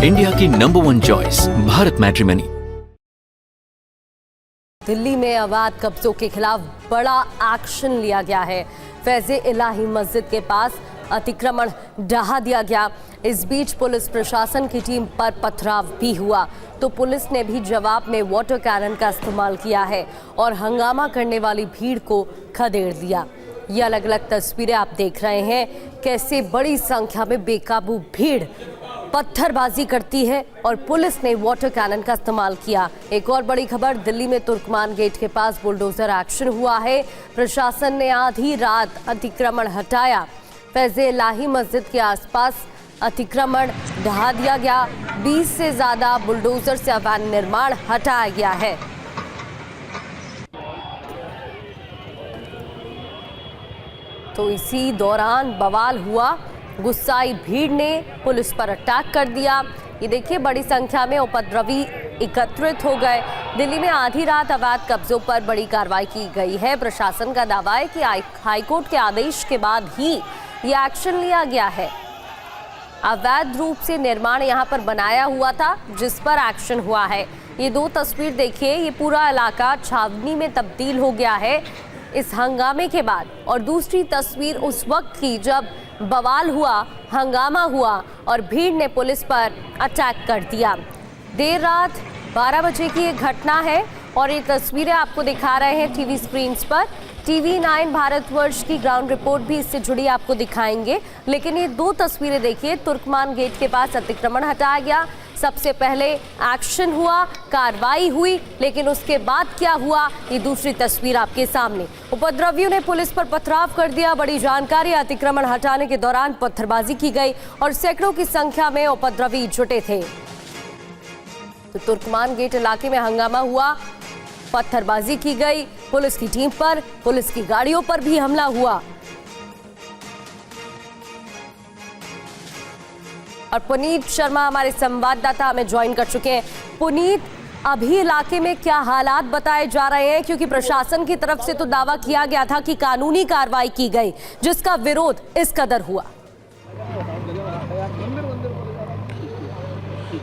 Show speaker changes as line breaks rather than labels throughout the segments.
India की number 1 choice Bharat matrimony.
Delhi में अवैध कब्जों के खिलाफ बड़ा एक्शन लिया गया है। फैज़े इलाही मस्जिद के पास अतिक्रमण ढहा दिया गया। इस बीच पुलिस प्रशासन की टीम पर पथराव भी हुआ, तो पुलिस ने भी जवाब में वाटर कैनन का इस्तेमाल किया है और हंगामा करने वाली भीड़ को खदेड़ दिया। ये अलग अलग तस्वीरें आप देख रहे हैं, कैसे बड़ी संख्या में बेकाबू भीड़ पत्थरबाजी करती है और पुलिस ने वाटर कैनन का इस्तेमाल किया। एक और बड़ी खबर, दिल्ली में तुर्कमान गेट के पास बुलडोजर एक्शन हुआ है। प्रशासन ने आधी रात अतिक्रमण हटाया। फैज़े इलाही मस्जिद के आसपास अतिक्रमण ढहा दिया गया। 20 से ज्यादा बुलडोजर से अवैध निर्माण हटाया गया है। तो इसी दौरान बवाल हुआ। गुस्साई भीड़ ने पुलिस पर अटैक कर दिया। ये देखिए, बड़ी संख्या में उपद्रवी एकत्रित हो गए। दिल्ली में आधी रात अवैध कब्जों पर बड़ी कार्रवाई की गई है। प्रशासन का दावा है कि हाईकोर्ट के आदेश के बाद ही ये एक्शन लिया गया है। अवैध रूप से निर्माण यहां पर बनाया हुआ था, जिस पर एक्शन हुआ है। ये दो तस्वीर देखिए, ये पूरा इलाका छावनी में तब्दील हो गया है इस हंगामे के बाद। और दूसरी तस्वीर उस वक्त की जब बवाल हुआ, हंगामा हुआ और भीड़ ने पुलिस पर अटैक कर दिया। देर रात 12 बजे की ये घटना है और ये तस्वीरें आपको दिखा रहे हैं टीवी स्क्रीन्स पर। TV9 भारतवर्ष की ग्राउंड रिपोर्ट भी इससे जुड़ी आपको दिखाएंगे। लेकिन ये दो तस्वीरें देखिए, तुर्कमान गेट के पास अतिक्रमण हटाया गया, सबसे पहले एक्शन हुआ, कार्रवाई हुई, लेकिन उसके बाद क्या हुआ, ये दूसरी तस्वीर आपके सामने। उपद्रवियों ने पुलिस पर पथराव कर दिया। बड़ी जानकारी, अतिक्रमण हटाने के दौरान पत्थरबाजी की गई और सैकड़ों की संख्या में उपद्रवी जुटे थे। तो तुर्कमान गेट इलाके में हंगामा हुआ, पत्थरबाजी की गई, पुलिस की टीम पर, पुलिस की गाड़ियों पर भी हमला हुआ। और पुनीत शर्मा हमारे संवाददाता हमें ज्वाइन कर चुके हैं। पुनीत, अभी इलाके में क्या हालात बताए जा रहे हैं? क्योंकि प्रशासन की तरफ से तो दावा किया गया था कि कानूनी कार्रवाई की गई, जिसका विरोध इस कदर हुआ।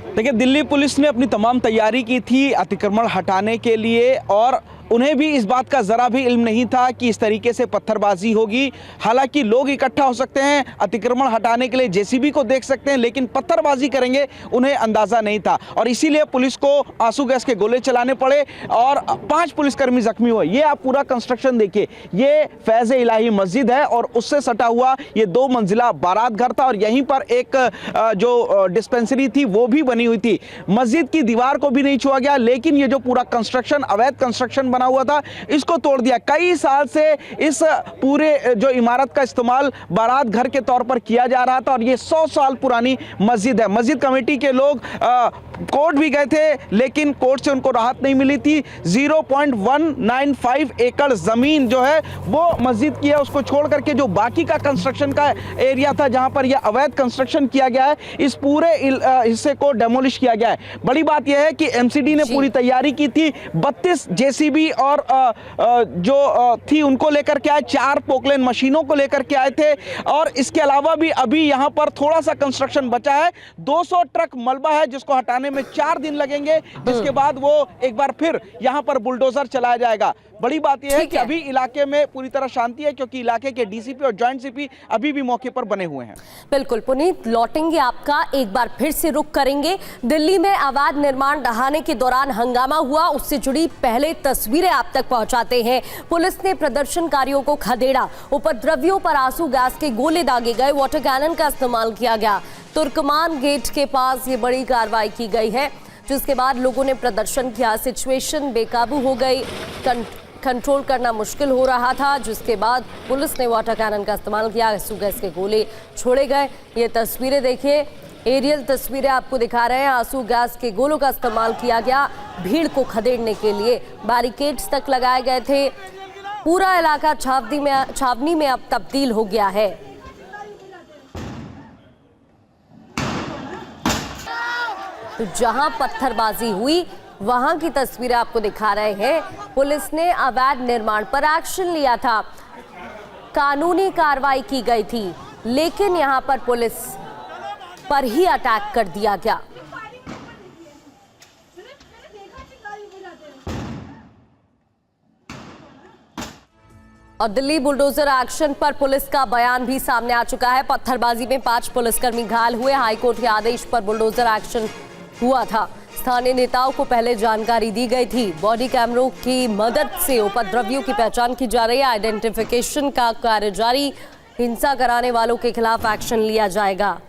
देखिए, दिल्ली पुलिस ने अपनी तमाम तैयारी की थी अतिक्रमण हटाने के लिए और उन्हें भी इस बात का ज़रा भी इल्म नहीं था कि इस तरीके से पत्थरबाजी होगी। हालांकि लोग इकट्ठा हो सकते हैं, अतिक्रमण हटाने के लिए जेसीबी को देख सकते हैं, लेकिन पत्थरबाजी करेंगे उन्हें अंदाज़ा नहीं था और इसीलिए पुलिस को आंसू गैस के गोले चलाने पड़े और 5 पुलिसकर्मी जख्मी हुए। ये आप पूरा कंस्ट्रक्शन देखिए, ये फैज़े इलाही मस्जिद है और उससे सटा हुआ ये 2 मंजिला बारात घर था और यहीं पर एक जो डिस्पेंसरी थी वो भी बनी हुई थी। मस्जिद की दीवार को भी नहीं छुआ गया, लेकिन ये जो पूरा कंस्ट्रक्शन, अवैध कंस्ट्रक्शन बना हुआ था, इसको तोड़ दिया। कई साल से इस पूरे जो इमारत का इस्तेमाल बारात घर के तौर पर किया जा रहा था और ये 100 साल पुरानी मस्जिद है। मस्जिद कमेटी के लोग कोर्ट भी गए थे, लेकिन कोर्ट से उनको राहत नहीं मिली थी। 0.195 एकड़ जमीन जो है वो मस्जिद की है, उसको छोड़ करके जो बाकी का कंस्ट्रक्शन का एरिया था जहां पर यह अवैध कंस्ट्रक्शन किया गया है, इस पूरे हिस्से को डेमोलिश किया गया है। बड़ी बात यह है कि एमसीडी ने पूरी तैयारी की थी, 32 जेसीबी और जो थी उनको लेकर के आए, 4 पोकलेन मशीनों को लेकर के आए थे और इसके अलावा भी अभी यहां पर थोड़ा सा कंस्ट्रक्शन बचा है। 200 ट्रक मलबा है जिसको हटाने में 4 दिन लगेंगे, जिसके बाद वो एक बार फिर यहां पर बुलडोजर चलाया जाएगा। बड़ी बात यह है कि अभी इलाके में पूरी तरह शांति है, क्योंकि इलाके के डीसीपी और जॉइंट सीपी अभी भी मौके पर बने हुए हैं।
बिल्कुल पुनीत, लौटेंगे आपका, एक बार फिर से रुक करेंगे। दिल्ली में अवैध निर्माण ढहाने के दौरान हंगामा हुआ, उससे जुड़ी पहले तस्वीरें आप तक पहुंचाते हैं। पुलिस ने प्रदर्शनकारियों को खदेड़ा, उपद्रवियों पर आंसू गैस के गोले दागे गए, वाटर कैनन का इस्तेमाल किया गया। तुर्कमान गेट के पास ये बड़ी कार्रवाई की गई है, जिसके बाद लोगों ने प्रदर्शन किया। सिचुएशन बेकाबू हो गई, कंट्रोल करना मुश्किल हो रहा था, जिसके बाद पुलिस ने वाटर कैनन का इस्तेमाल किया, आंसू गैस के गोले छोड़े गए। ये तस्वीरें देखिए, एरियल तस्वीरें आपको दिखा रहे हैं। आंसू गैस के गोलों का इस्तेमाल किया गया भीड़ को खदेड़ने के लिए। बैरिकेड्स तक लगाए गए थे। पूरा इलाका छावनी में अब तब्दील हो गया है। तो जहां पत्थरबाजी हुई वहां की तस्वीरें आपको दिखा रहे हैं। पुलिस ने अवैध निर्माण पर एक्शन लिया था, कानूनी कार्रवाई की गई थी, लेकिन यहां पर पुलिस पर ही अटैक कर दिया गया। और दिल्ली बुलडोजर एक्शन पर पुलिस का बयान भी सामने आ चुका है। पत्थरबाजी में 5 पुलिसकर्मी घायल हुए। हाईकोर्ट के आदेश पर बुलडोजर एक्शन हुआ था। स्थानीय नेताओं को पहले जानकारी दी गई थी। बॉडी कैमरों की मदद से उपद्रवियों की पहचान की जा रही है। आइडेंटिफिकेशन का कार्य जारी। हिंसा कराने वालों के खिलाफ एक्शन लिया जाएगा।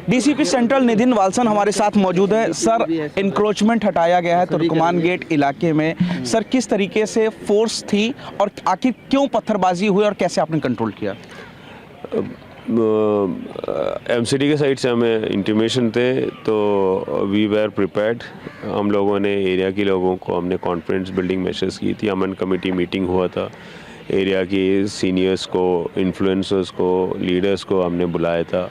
डीसीपी सेंट्रल नितिन वालसन हमारे साथ मौजूद है। सर, इंक्रोचमेंट हटाया गया है तुर्कमान गेट इलाके में। सर, किस तरीके से फोर्स थी और आखिर क्यों पत्थरबाजी हुई और कैसे आपने कंट्रोल किया?
एमसीडी के साइड से हमें इंटीमेशन थे तो वी वेर प्रिपेयर्ड। हम लोगों ने एरिया के लोगों को हमने कॉन्फिडेंस बिल्डिंग मेजर्स की थी। अमन कमेटी मीटिंग हुआ था। एरिया के सीनियर्स को, इन्फ्लुएंसर्स को, लीडर्स को हमने बुलाया था।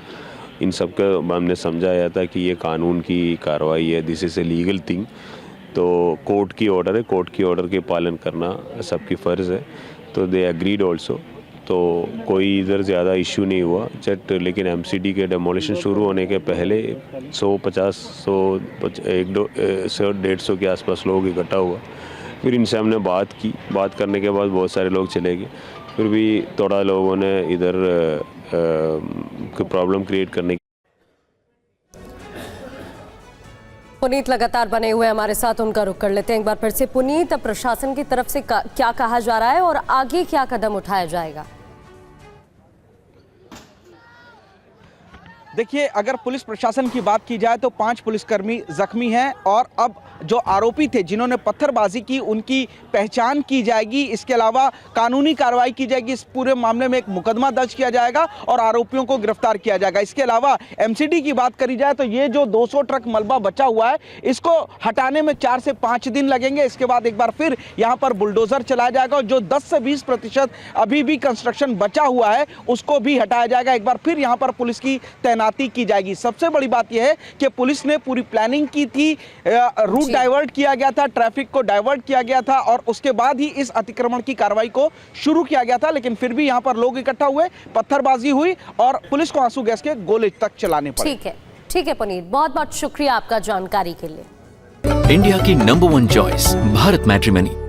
इन सब का हमने समझाया था कि ये कानून की कार्रवाई है, this is a legal thing. तो कोर्ट की ऑर्डर है, कोर्ट की ऑर्डर के पालन करना सबकी फ़र्ज़ है। तो दे एग्रीड ऑल्सो। तो कोई इधर ज़्यादा इशू नहीं हुआ चट। लेकिन एमसीडी के डेमोलिशन शुरू होने के पहले 150, 100-150 के आसपास लोग इकट्ठा हुआ। फिर इनसे हमने बात की। बात करने के बाद बहुत सारे लोग चले गए। फिर भी थोड़ा लोगों ने इधर प्रॉब्लम क्रिएट करने की।
पुनीत लगातार बने हुए हमारे साथ, उनका रुख कर लेते हैं एक बार फिर से। पुनीत, प्रशासन की तरफ से क्या कहा जा रहा है और आगे क्या कदम उठाया जाएगा?
देखिए, अगर पुलिस प्रशासन की बात की जाए तो 5 पुलिसकर्मी जख्मी हैं और अब जो आरोपी थे जिन्होंने पत्थरबाजी की उनकी पहचान की जाएगी। इसके अलावा कानूनी कार्रवाई की जाएगी। इस पूरे मामले में एक मुकदमा दर्ज किया जाएगा और आरोपियों को गिरफ्तार किया जाएगा। इसके अलावा एमसीडी की बात करी जाए तो ये जो 200 ट्रक मलबा बचा हुआ है इसको हटाने में 4 से 5 दिन लगेंगे। इसके बाद एक बार फिर यहाँ पर बुलडोजर चलाया जाएगा और जो 10 से 20% अभी भी कंस्ट्रक्शन बचा हुआ है उसको भी हटाया जाएगा। एक बार फिर यहाँ पर पुलिस की तैनाती की जाएगी। सबसे बड़ी बात यह है कि पुलिस ने पूरी प्लानिंग की थी। रूट डाइवर्ट किया गया था, ट्रैफिक को डाइवर्ट किया गया था और उसके बाद ही इस अतिक्रमण की कार्रवाई को शुरू किया गया था। लेकिन फिर भी यहां पर लोग इकट्ठा हुए, पत्थरबाजी हुई और पुलिस को आंसू गैस के गोले तक चलाने पड़े।
ठीक है पुनीत, बहुत बहुत शुक्रिया आपका जानकारी के लिए।
इंडिया की नंबर 1 चॉइस भारत मैट्रिमनी।